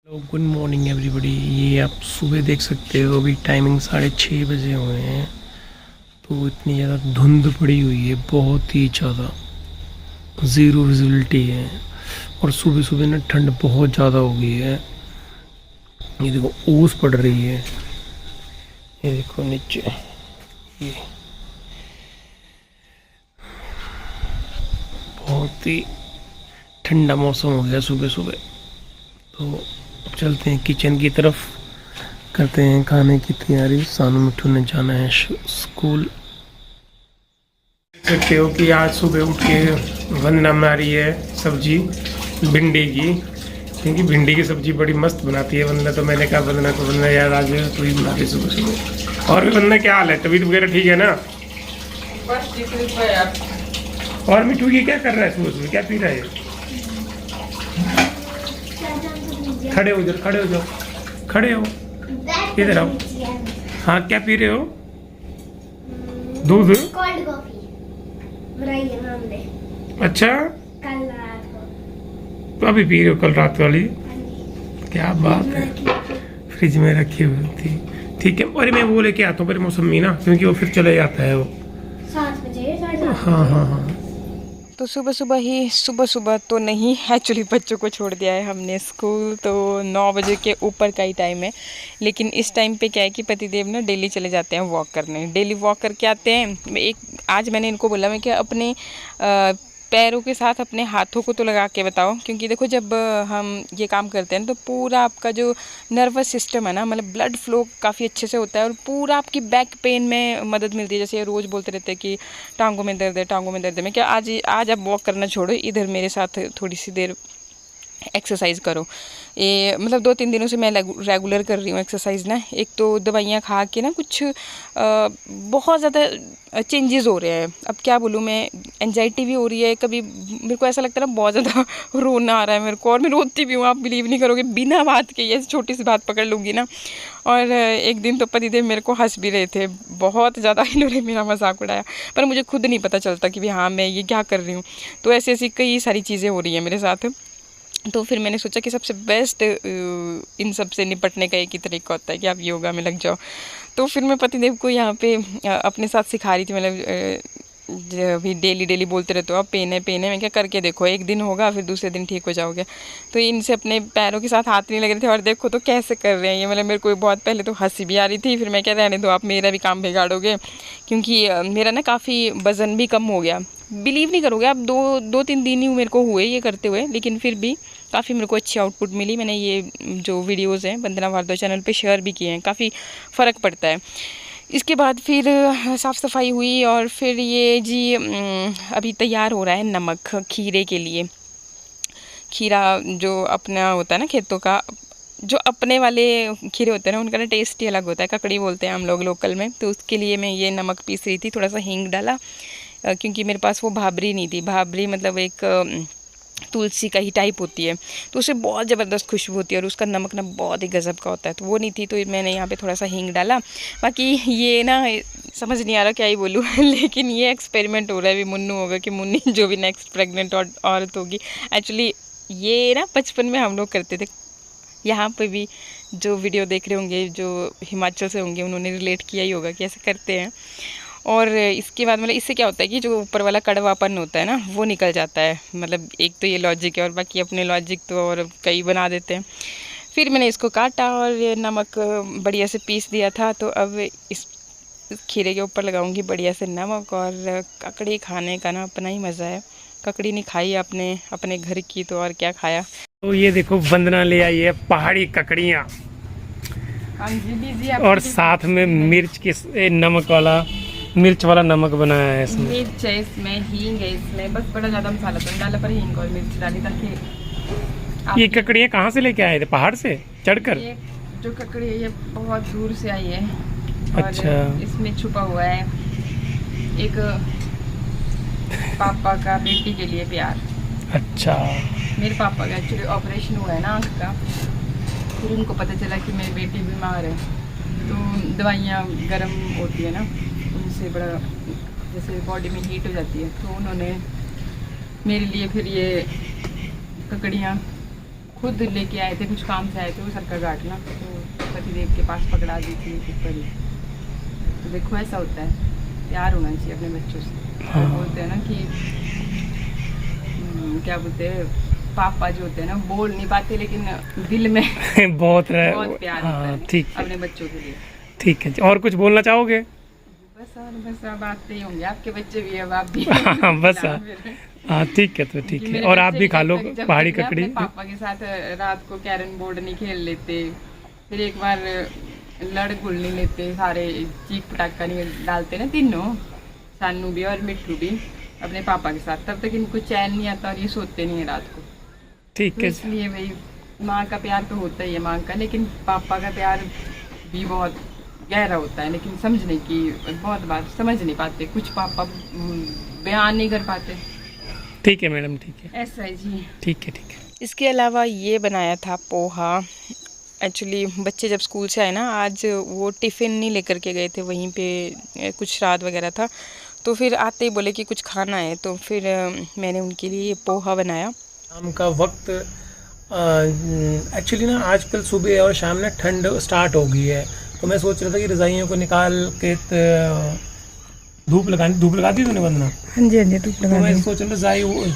Hello good morning everybody. ये आप सुबह देख सकते हो, अभी टाइमिंग 6:30 बजे हुए हैं। तो इतनी ज़्यादा धुंध पड़ी हुई है, बहुत ही ज़्यादा ज़ीरो विजिबिलिटी है। और सुबह सुबह ना ठंड बहुत ज़्यादा हो गई है। ये देखो ओस पड़ रही है, ये देखो नीचे, ये बहुत ही ठंडा मौसम हो गया सुबह सुबह। तो चलते हैं किचन की तरफ, करते हैं खाने की तैयारी। सानू मिठू ने जाना है स्कूल। देख सकते हो कि आज सुबह उठ के वंदना बना रही है सब्जी भिंडी की, क्योंकि भिंडी की सब्जी बड़ी मस्त बनाती है वंदना। तो मैंने कहा वंदना को, वंदना यार आज तो ही बना रही सुबह सुबह। और भी वंदना क्या हाल है, तबीयत वगैरह ठीक है ना? बस ठीक है यार। और मिठू ये क्या कर रहा है सुबह सुबह, क्या पी रहा है? खड़े हो इधर, खड़े हो जाओ, खड़े हो इधर आओ। हाँ क्या पी रहे हो? दूध? कोल्ड कॉफी बनाई है मम्मी ने अच्छा, कल रात को। तो अभी पी रहे हो कल रात वाली? हाँ जी। क्या बात है, फ्रिज में रखी हुई थी। ठीक है, अरे मैं वो लेके आता हूँ पर मौसमी ना, क्योंकि वो फिर चले जाता है वो। 7 बजे, 7:30। हाँ हाँ हाँ। तो सुबह तो नहीं, एक्चुअली बच्चों को छोड़ दिया है हमने स्कूल, तो 9 बजे के ऊपर का ही टाइम है। लेकिन इस टाइम पे क्या है कि पतिदेव ना डेली चले जाते हैं वॉक करने, डेली वॉक करके आते हैं। आज मैंने इनको बोला मैं कि अपने पैरों के साथ अपने हाथों को तो लगा के बताओ, क्योंकि देखो जब हम ये काम करते हैं तो पूरा आपका जो नर्वस सिस्टम है ना, मतलब ब्लड फ्लो काफ़ी अच्छे से होता है और पूरा आपकी बैक पेन में मदद मिलती है। जैसे रोज़ बोलते रहते हैं कि टांगों में दर्द है, टांगों में दर्द है। मैं क्या आज आप वॉक करना छोड़ो, इधर मेरे साथ थोड़ी सी देर एक्सरसाइज करो। ये मतलब 2-3 दिनों से मैं रेगुलर कर रही हूँ एक्सरसाइज ना। एक तो दवाइयाँ खा के ना कुछ बहुत ज़्यादा चेंजेस हो रहे हैं। अब क्या बोलूँ मैं, एंजाइटी भी हो रही है, कभी मेरे को ऐसा लगता है ना बहुत ज़्यादा रोना आ रहा है मेरे को, और मैं रोती भी हूँ, आप बिलीव नहीं करोगे, बिना बात के ये छोटी सी बात पकड़ लूँगी ना। और एक दिन तो पतिदेव मेरे को हंस भी रहे थे, बहुत ज़्यादा इन्होंने मेरा मजाक उड़ाया, पर मुझे खुद नहीं पता चलता कि भी हाँ मैं ये क्या कर रही हूँ। तो ऐसी ऐसी कई सारी चीज़ें हो रही हैं मेरे साथ। तो फिर मैंने सोचा कि सबसे बेस्ट इन सब से निपटने का एक ही तरीका होता है कि आप योगा में लग जाओ। तो फिर मैं पतिदेव को यहाँ पे अपने साथ सिखा रही थी, मतलब अभी डेली बोलते रहते हो आप पेन है, मैं क्या करके देखो, एक दिन होगा फिर दूसरे दिन ठीक हो जाओगे। तो इनसे अपने पैरों के साथ हाथ नहीं लग रहे थे, और देखो तो कैसे कर रहे हैं ये। मतलब मेरे को बहुत पहले तो हंसी भी आ रही थी, फिर मैं क्या रहने दो, आप मेरा भी काम बिगाड़ोगे, क्योंकि मेरा ना काफ़ी वज़न भी कम हो गया। बिलीव नहीं करोगे आप, 2-3 दिन ही मेरे को हुए ये करते हुए, लेकिन फिर भी काफ़ी मेरे को अच्छी आउटपुट मिली। मैंने ये जो वीडियोज़ हैं वंदना भारद्वाज चैनल पे शेयर भी किए हैं, काफ़ी फ़र्क पड़ता है। इसके बाद फिर साफ़ सफाई हुई, और फिर ये जी अभी तैयार हो रहा है नमक खीरे के लिए। खीरा जो अपना होता है ना खेतों का, जो अपने वाले खीरे होते हैं ना, उनका ना टेस्ट ही अलग होता है, ककड़ी बोलते हैं हम लोग लोकल में। तो उसके लिए मैं ये नमक पीस रही थी, थोड़ा सा हींग डाला, क्योंकि मेरे पास वो भाबरी नहीं थी। भाबरी मतलब एक तुलसी का ही टाइप होती है, तो उससे बहुत ज़बरदस्त खुशबू होती है, और उसका नमक ना बहुत ही गज़ब का होता है, तो वो नहीं थी, तो मैंने यहाँ पे थोड़ा सा हींग डाला। बाकी ये ना समझ नहीं आ रहा क्या ही बोलूँ लेकिन ये एक्सपेरिमेंट हो रहा है, अभी मुन्नू होगा कि मुन्नी जो भी नेक्स्ट प्रेग्नेंट औरत होगी। एक्चुअली ये ना बचपन में हम लोग करते थे। यहाँ पे भी जो वीडियो देख रहे होंगे, जो हिमाचल से होंगे, उन्होंने रिलेट किया ही होगा कि ऐसे करते हैं। और इसके बाद मतलब इससे क्या होता है कि जो ऊपर वाला कड़वापन होता है ना, वो निकल जाता है। मतलब एक तो ये लॉजिक है, और बाकी अपने लॉजिक तो और कई बना देते हैं। फिर मैंने इसको काटा और ये नमक बढ़िया से पीस दिया था। तो अब इस खीरे के ऊपर लगाऊंगी बढ़िया से नमक। और ककड़ी खाने का ना अपना ही मज़ा है। ककड़ी नहीं खाई आपने अपने घर की, तो और क्या खाया। तो ये देखो वंदना ले आई है पहाड़ी ककड़ियाँ, और साथ में मिर्च के मिर्च वाला नमक बनाया है इसमें। मिर्च है इसमें, हींग है इसमें, बस बड़ा ज़्यादा मसाला तो नहीं डाला, पर हींग और मिर्च डाली ताकि। ये ककड़ियाँ कहाँ से लेके आए थे, पहाड़ से चढ़कर? ये जो ककड़ी है ये बहुत दूर से आई है। अच्छा। और इसमें छुपा हुआ है एक पापा का बेटी के लिए प्यार। अच्छा। मेरे पापा का एक्चुअली ऑपरेशन हुआ है ना आँख का, फिर उनको पता चला कि मेरी बेटी बीमार है, तो दवाइयाँ गर्म होती है ना, उनसे बड़ा जैसे बॉडी में हीट हो जाती है, तो उन्होंने मेरे लिए फिर ये ककड़ियाँ खुद लेके आए थे, कुछ काम से आए थे वो सरका घाट ना, तो पतिदेव के पास पकड़ा दी थी ऊपर ही। तो देखो ऐसा होता है, प्यार होना चाहिए अपने बच्चों से। हाँ। बोलते हैं ना कि क्या बोलते हैं, पापा जो होते हैं ना बोल नहीं पाते लेकिन दिल में बहुत बहुत प्यार होता हाँ, है ठीक है, अपने बच्चों के लिए। ठीक है। और कुछ बोलना चाहोगे? बस अब आते ही होंगे, आपके बच्चे भी, अब आप भी हाँ, बस खिलाओ फिर। हाँ, ठीक है, तो ठीक कि है। मेरे और आप बच्चे भी खा लो जब पहाड़ी तक मैं ककड़ी। अपने पापा के साथ रात को कैरम बोर्ड नहीं खेल लेते, फिर एक बार लड़ घुल नहीं लेते, सारे चीख पटाखा नहीं डालते ना तीनों, सानू भी और मिट्टू भी अपने पापा के साथ, तब तक इनको चैन नहीं आता और ये सोते नहीं है रात को। ठीक तो है, इसलिए भाई माँ का प्यार तो होता ही है माँ का, लेकिन पापा का प्यार भी बहुत गहरा होता है, लेकिन समझने की बहुत बार समझ नहीं पाते, कुछ पापा बयान नहीं कर पाते। ठीक है मैडम, ठीक है, ऐसा है जी। ठीक है, ठीक है। इसके अलावा ये बनाया था पोहा। एक्चुअली बच्चे जब स्कूल से आए ना, आज वो टिफ़िन नहीं लेकर के गए थे, वहीं पे कुछ श्राद्ध वगैरह था, तो फिर आते ही बोले कि कुछ खाना है, तो फिर मैंने उनके लिए ये पोहा बनाया। शाम का वक्त एक्चुअली ना आजकल सुबह और शाम में ठंड स्टार्ट हो गई है, तो मैं सोच रहा था कि रज़ाइयों को निकाल के धूप लगा दी तूने वरना? हाँ जी, हाँ जी, धूप तो मैं सोच रहा था रज़ाई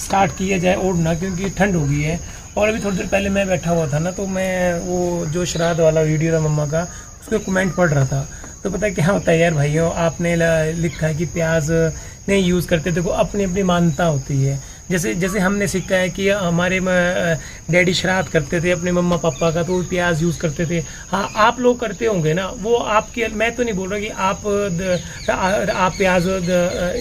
स्टार्ट किया जाए ओढ़ना, क्योंकि ठंड हो गई है। और अभी थोड़ी देर पहले मैं बैठा हुआ था ना, तो मैं वो जो श्राद्ध वाला वीडियो था मम्मा का, उसके कमेंट पढ़ रहा था। तो पता है क्या होता है यार भाइयों, आपने लिखा है कि प्याज नहीं यूज़ करते, देखो अपनी अपनी मान्यता होती है। जैसे हमने सीखा है कि हमारे डैडी श्राद्ध करते थे अपने मम्मा पापा का, तो वो प्याज यूज़ करते थे। हाँ, आप लोग करते होंगे ना, वो आपकी, मैं तो नहीं बोल रहा कि आप प्याज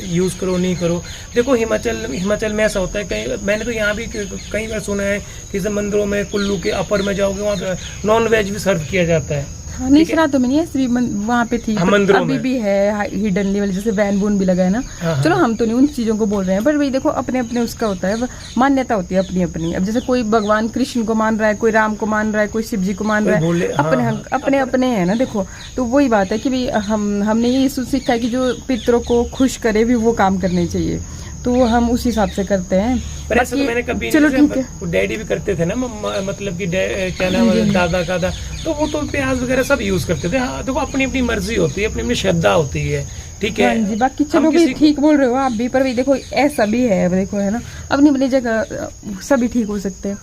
यूज़ करो नहीं करो। देखो हिमाचल में ऐसा होता है, कहीं मैंने तो यहाँ भी कई बार सुना है कि जब मंदिरों में कुल्लू के अपर में जाओगे, वहाँ नॉन वेज भी सर्व किया जाता है। हाँ, नहीं श्राद्ध में नहीं है, वहाँ पे थी, अभी भी है हिडन लेवल, जैसे वैन बून भी लगा है ना। हाँ, चलो हम तो नहीं उन चीज़ों को बोल रहे हैं, पर भाई देखो अपने अपने उसका होता है, मान्यता होती है अपनी अपनी। अब जैसे कोई भगवान कृष्ण को मान रहा है, कोई राम को मान रहा है, कोई शिव जी को मान रहा है, अपने अपने है ना। देखो तो वही बात है कि भाई हमने ये सीखा है कि जो पितरों को खुश करे भी वो काम करने चाहिए, तो हम उस हिसाब से करते हैं। पर ऐसा तो मैंने कभी, चलो ठीक है, डैडी भी करते थे ना, मतलब कि क्या नाम है, दादा का तो वो तो प्याज वगैरह सब यूज करते थे। हाँ, देखो अपनी अपनी मर्जी होती है, अपनी अपनी श्रद्धा होती है, ठीक है। हाँ जी, बाकी चलो भी ठीक बोल रहे हो आप भी, पर भी देखो ऐसा भी है, देखो है ना, अपनी अपनी जगह सभी ठीक हो सकते हैं।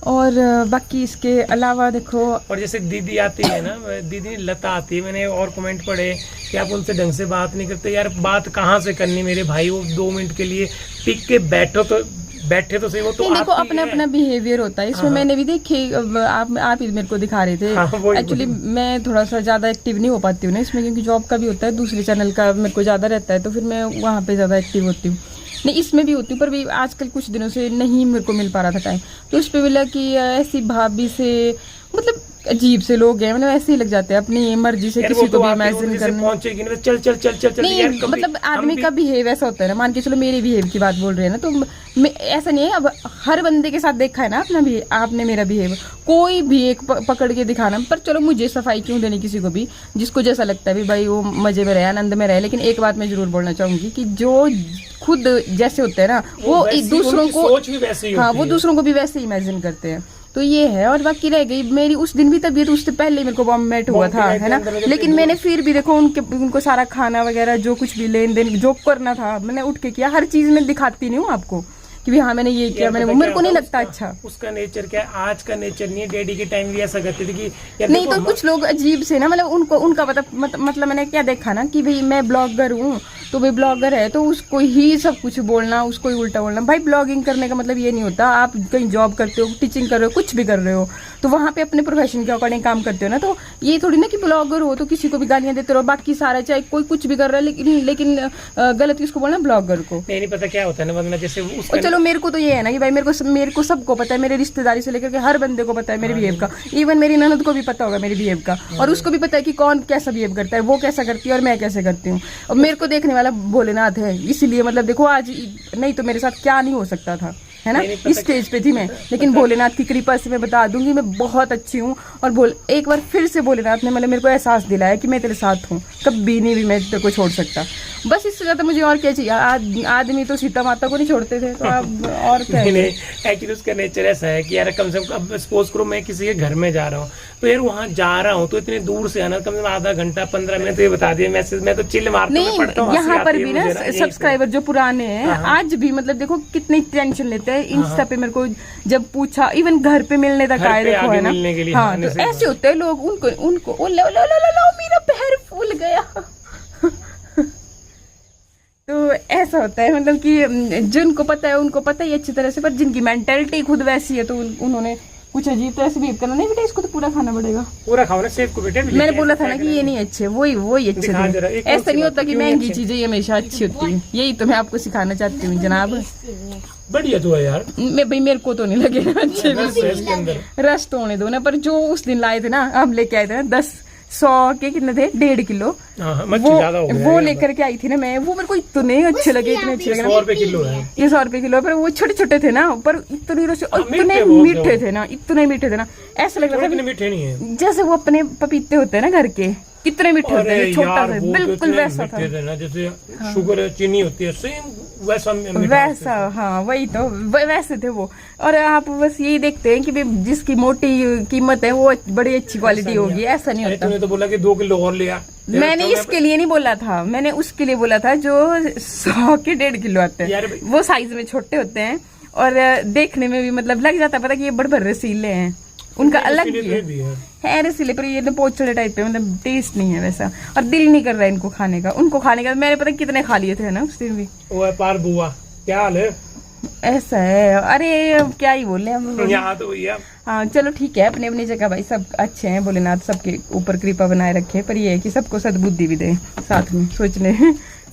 और बाकी इसके अलावा देखो, और जैसे दीदी आती है ना, दीदी लता आती है, मैंने और कमेंट पढ़े कि आप उनसे ढंग से बात नहीं करते। यार बात कहाँ से करनी मेरे भाई, वो 2 मिनट के लिए टिक के बैठे तो सही, वो तो देखो अपना अपना बिहेवियर होता है इसमें। मैंने भी देखी, आप ही मेरे को दिखा रहे थे। एक्चुअली मैं थोड़ा सा ज़्यादा एक्टिव नहीं हो पाती हूँ ना इसमें, क्योंकि जॉब का भी होता है, दूसरे चैनल का मेरे को ज़्यादा रहता है, तो फिर मैं वहाँ पे ज़्यादा एक्टिव होती हूँ। नहीं इसमें भी होती हूँ, पर भी आजकल कुछ दिनों से नहीं मेरे को मिल पा रहा था टाइम, तो उस पर बोला कि ऐसी भाभी से, मतलब अजीब से लोग हैं, मतलब ऐसे ही लग जाते हैं अपनी मर्जी से किसी को भी इमेजिन करने। पहुंचेगी ना, चल चल चल चल चल नहीं यार, मतलब आदमी का बिहेव ऐसा होता है ना, मान के चलो मेरे बिहेव की बात बोल रहे हैं ना, तो ऐसा नहीं है। अब हर बंदे के साथ देखा है ना अपना भी, आपने मेरा बिहेव, कोई भी एक पकड़ के दिखाना, पर चलो मुझे सफाई क्यों देनी किसी को भी, जिसको जैसा लगता है भी भाई वो मजे में रहे, आनंद में रहे। लेकिन एक बात मैं जरूर बोलना चाहूंगी कि जो खुद जैसे होते हैं ना, वो दूसरों को, हाँ वो दूसरों को भी वैसे इमेजिन करते हैं, तो ये है। और बाकी रह गई मेरी उस दिन भी तबीयत, उससे पहले मेरे को वॉमिट हुआ था, है ना, लेकिन मैंने फिर भी देखो उनको सारा खाना वगैरह जो कुछ भी लेन देन जो करना था मैंने उठ के किया। हर चीज में दिखाती नहीं हूँ आपको कि भी हाँ मैंने ये किया, मैंने मेरे को नहीं लगता अच्छा। उसका नेचर क्या है, आज का नेचर नहीं है, डैडी के टाइम भी ऐसा करती थी कि यार नहीं, तो कुछ लोग अजीब से ना, मतलब उनका मतलब मैंने क्या देखा ना कि भाई मैं ब्लॉगर हूँ, तो भाई ब्लॉगर है तो उसको ही सब कुछ बोलना, उसको ही उल्टा बोलना। भाई ब्लॉगिंग करने का मतलब ये नहीं होता, आप कहीं जॉब करते हो, टीचिंग कर रहे हो, कुछ भी कर रहे हो, तो वहाँ पे अपने प्रोफेशन के अकॉर्डिंग काम करते हो ना। तो ये थोड़ी ना कि ब्लॉगर हो तो किसी को भी गालियाँ देते रहो, बाकी सारा चाहे कोई कुछ भी कर रहा है, लेकिन गलत किसको बोलना, ब्लॉगर को। नहीं पता क्या होता है ना, जैसे चलो मेरे को तो ये है ना कि भाई मेरे को सबको पता है, मेरे रिश्तेदारी से लेकर के हर बंदे को पता है मेरे बिहेव का। इवन मेरी ननद को भी पता होगा मेरे बिहेव का, और उसको भी पता है कि कौन कैसा बिहेव करता है, वो कैसा करती है और मैं कैसे करती हूँ। और मेरे को देखने वाला भोलेनाथ है, इसीलिए मतलब देखो आज नहीं तो मेरे साथ क्या नहीं हो सकता था, है ना। इस स्टेज पे थी मैं, लेकिन भोलेनाथ की कृपा से मैं बता दूंगी मैं बहुत अच्छी हूँ। और एक बार फिर से भोलेनाथ ने मतलब मेरे को एहसास दिलाया कि मैं तेरे साथ हूँ, कभी नहीं भी मैं तेरे को छोड़ सकता। बस इससे ज्यादा मुझे और क्या चाहिए। आदमी तो सीता माता को नहीं छोड़ते थे, तो अब और क्या है? एक्चुअली उसका नेचर ऐसा है कि यार कम से कम अब सपोज करो मैं किसी के घर में जा रहा हूँ, तो यार वहाँ जा रहा हूँ तो इतने दूर से आना, कम से कम आधा घंटा 15 मिनट, तो ये बता दिए मैसेज, मैं तो चिल मारता हूँ, पढ़ता हूँ, यहाँ पर भी ना सब्सक्राइबर जो पुराने हैं आज भी मतलब देखो कितनी टेंशन लेते हैं। इंस्टा पे मेरे को जब पूछा, इवन घर पे मिलने तक आए, देखो है ना। हाँ, तो ऐसे होते हैं लोग, उनको ओ लो लो लो लो मेरा पैर फूल गया। तो ऐसा होता है, मतलब कि जिनको पता है उनको पता ही अच्छी तरह से, पर जिनकी मेंटालिटी खुद वैसी है तो उन्होंने कुछ अजीब तरह से बिहेव करना। नहीं बेटा, इसको तो पूरा खाना पड़ेगा, पूरा खाओ ना, सेफ को बेटे। मैंने बोला था ना कि ये नहीं अच्छे, वही अच्छे थे। ऐसा नहीं होता कि महंगी चीजें हमेशा अच्छी होती है, यही तो मैं आपको सिखाना चाहती हूँ जनाब। बढ़िया तो है यार, भाई मेरे को तो नहीं लगे अच्छे, रस तो होने दो ना। पर जो उस दिन लाए थे ना, हम लेके आए थे ना 100 के कितने थे, 1.5 किलो, वो लेकर के आई थी ना मैं, वो मेरे को इतने अच्छे लगे, इतने अच्छे लगे। 100 रुपए किलो है ये, 100 रुपए किलो, पर वो छोटे छोटे थे ना, पर इतने इतने मीठे थे ना, इतने मीठे थे ना, ऐसा लग रहा था मीठे नहीं है जैसे वो अपने पपीते होते हैं ना घर के, कितने मीठे होते हैं, छोटा सा बिल्कुल वैसा था ना, जैसे शुगर चीनी होती है, सेम वैसा। हाँ वही तो, वैसे थे वो। और आप बस यही देखते हैं कि जिसकी मोटी कीमत है वो बड़ी अच्छी क्वालिटी होगी, ऐसा नहीं होता। तूने तो बोला कि 2 किलो और लिया, मैंने इसके लिए नहीं बोला था, मैंने उसके लिए बोला था जो 100 के 1.5 किलो आते हैं, वो साइज में छोटे होते हैं और देखने में भी मतलब लग जाता है पता कि ये बड़े रसीले हैं, उनका अलग भी है रसीले, पर ये पोचड़े टाइप पे, मतलब टेस्ट नहीं है वैसा, और दिल नहीं कर रहा है इनको खाने का, उनको खाने का। मैंने पता कितने खा लिए थे ना उस दिन भी। वो है पार बुआ, क्या हाल है? ऐसा है, अरे क्या ही बोले हम यहाँ तो भैया। हाँ चलो ठीक है, अपनी अपनी जगह भाई सब अच्छे हैं, भोलेनाथ सबके ऊपर कृपा बनाए रखे, पर ये है कि सबको सद्बुद्धि भी दे साथ में सोचने।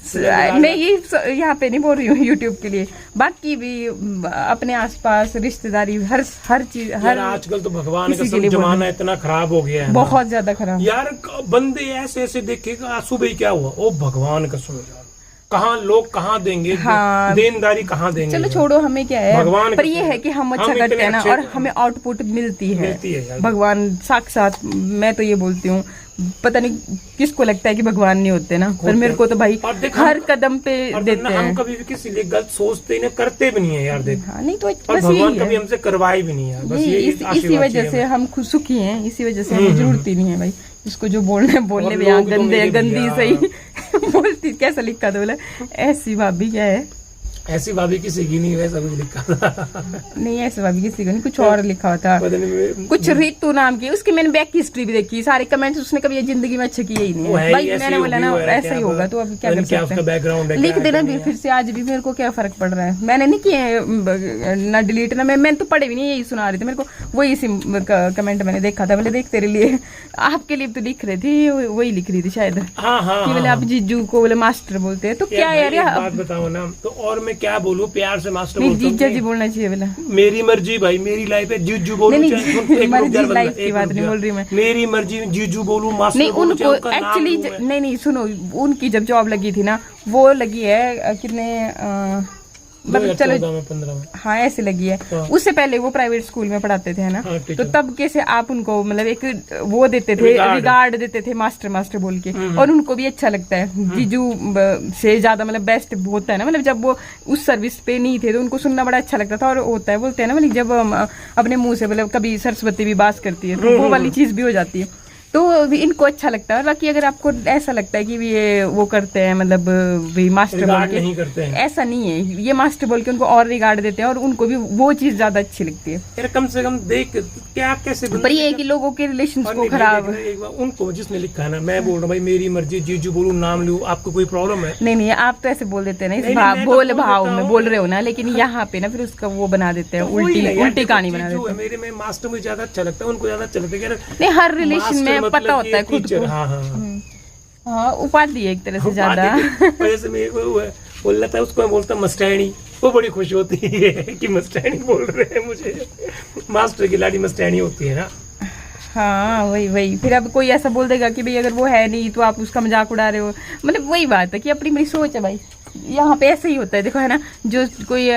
मैं ये यहाँ पे नहीं बोल रही हूँ यूट्यूब के लिए, बाकी भी अपने आसपास रिश्तेदारी हर चीज, हर आजकल तो भगवान का जमाना इतना खराब हो गया है, बहुत ज्यादा खराब यार। बंदे ऐसे ऐसे देखेगा, सुबह क्या हुआ, ओ भगवान का सुनो यार, कहाँ लोग कहाँ देंगे, हाँ, देनदारी कहाँ देंगे। चलो छोड़ो, हमें क्या है, भगवान, पर ये है कि हम अच्छा करते हैं ना, और हमें आउटपुट मिलती है भगवान साक्षात। मैं तो ये बोलती हूँ, पता नहीं किसको लगता है कि भगवान नहीं होते ना, पर मेरे को तो भाई हर कदम पे देते हैं। हम कभी भी किसी लिए गलत सोचते नहीं, करते भी नहीं है यार, देख। हाँ, नहीं तो बस भगवान कभी हमसे करवाए भी नहीं है, बस इसी वजह से हम खुद सुखी हैं, इसी वजह से हमें जरूरत ही नहीं है भाई। इसको जो बोलने भी यहाँ गंदे गंदी सही बोलती, कैसा लिखा था बोला, ऐसी भाभी क्या है, ऐसी भाभी किसी की नहीं, वैसा कुछ लिखा था। नहीं ऐसी भाभी किसी को नहीं, कुछ और लिखा हुआ था, कुछ ऋतु नाम की। उसकी मैंने बैक हिस्ट्री भी देखी, सारे कमेंट्स उसने कभी जिंदगी में अच्छे किए ही नहीं है भाई। मैंने बोला ना ऐसा ही होगा, तो अब क्या कर सकते हैं, लिख देना फिर से। आज भी मेरे को क्या फर्क पड़ रहा है, मैंने नहीं किए ना डिलीट ना, मैंने तो पढ़े भी नहीं, यही सुना रही थी मेरे को, वही इसी कमेंट मैंने देखा था, बोले देख तेरे लिए, आपके लिए तो लिख रही थी, वही लिख रही थी शायद, कि बोले आप जीजू को बोले मास्टर बोलते हैं, तो क्या यार बात बताओ ना। तो और मैं क्या बोलूं, प्यार से मास्टर बोलता हूं, जीजा जी बोलना चाहिए बोला। मेरी मर्जी भाई, मेरी लाइफ है, जीजू बोलूं, मर्जी लाइफ की बात नहीं बोल रही मैं, मेरी मर्जी, जीजू बोलूं, मास्टर नहीं उनको एक्चुअली नहीं सुनो, उनकी जब जॉब लगी थी ना, वो लगी है कितने चलो 15 में, हाँ ऐसे लगी है। उससे पहले वो प्राइवेट स्कूल में पढ़ाते थे ना, तो तब कैसे आप उनको मतलब एक वो देते थे, रिगार्ड देते थे, मास्टर बोल के, और उनको भी अच्छा लगता है। जीजू से ज्यादा मतलब बेस्ट होता है ना, मतलब जब वो उस सर्विस पे नहीं थे तो उनको सुनना बड़ा अच्छा लगता था। और होता है, बोलते हैं ना, मतलब जब अपने मुंह से मतलब कभी सरस्वती भी बात करती है तो वो वाली चीज भी हो जाती है, तो इनको अच्छा लगता है। बाकी अगर आपको ऐसा लगता है कि ये वो करते हैं मतलब भी मास्टर बोल के, नहीं करते हैं, ऐसा नहीं है, ये मास्टर बोल के उनको और रिगार्ड देते हैं और उनको भी वो चीज ज्यादा अच्छी लगती है। यार कम से कम देख क्या कैसे, पर ये है कि लोगों के रिलेशन को खराब, उनको जिसने लिखा है ना, मैं बोल रहा हूँ भाई मेरी मर्जी, जीजू बोलूं, नाम लूं, आपको कोई प्रॉब्लम है? नहीं आप तो ऐसे बोल देते हैं ना, इस बोल भाव में बोल रहे हो ना, लेकिन यहाँ पे ना फिर उसका वो बना देते हैं, उल्टी कहानी बना देते हैं। मेरे में मास्टर मुझे ज्यादा अच्छा लगता है, उनको ज्यादा अच्छा लगता है। नहीं हर रिलेशन में पता होता है खुद को, हाँ उपाधि है एक तरह से ज्यादा। वैसे मेरे को बोलना था, उसको मैं बोलता मस्टैनी, वो बड़ी खुश होती है कि मस्टैनी बोल रहे हैं मुझे, मास्टर की लाड़ी मस्टैनी होती है ना। हाँ वही फिर अब कोई ऐसा बोल देगा कि भाई अगर वो है नहीं तो आप उसका मजाक उड़ा रहे हो, मतलब वही बात है कि अपनी मेरी सोच है भाई। यहाँ पे ऐसे ही होता है, देखो है ना, जो कोई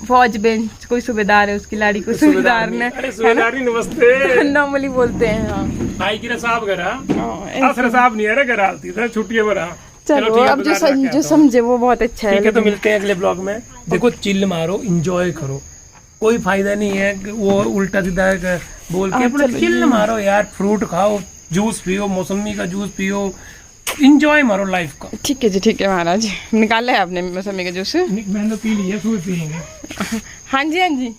फौज में कोई सूबेदार है, उसकी लाड़ी को सूबेदार ने नमस्ते नॉर्मली बोलते हैं। हाँ भाई की साहब घर, साहब नहीं है ना घर, आती था छुट्टियां पर। चलो ठीक है, अब बिगाड़ रखा है जो तो। समझे वो बहुत अच्छा है। ठीक है, तो मिलते हैं अगले ब्लॉग में। देखो, चिल मारो, इंजॉय करो, कोई फायदा नहीं है कि वो उल्टा सीधा बोल के अपना चलो चिल मारो यार। फ्रूट खाओ, जूस पियो, मौसमी का जूस पियो, इंजॉय मारो लाइफ का। ठीक है जी, ठीक है महाराज। निकाला है आपने मौसमी का जूस? मैंने तो पी लिया, सुबह पियेंगे। हाँ जी, हाँ जी।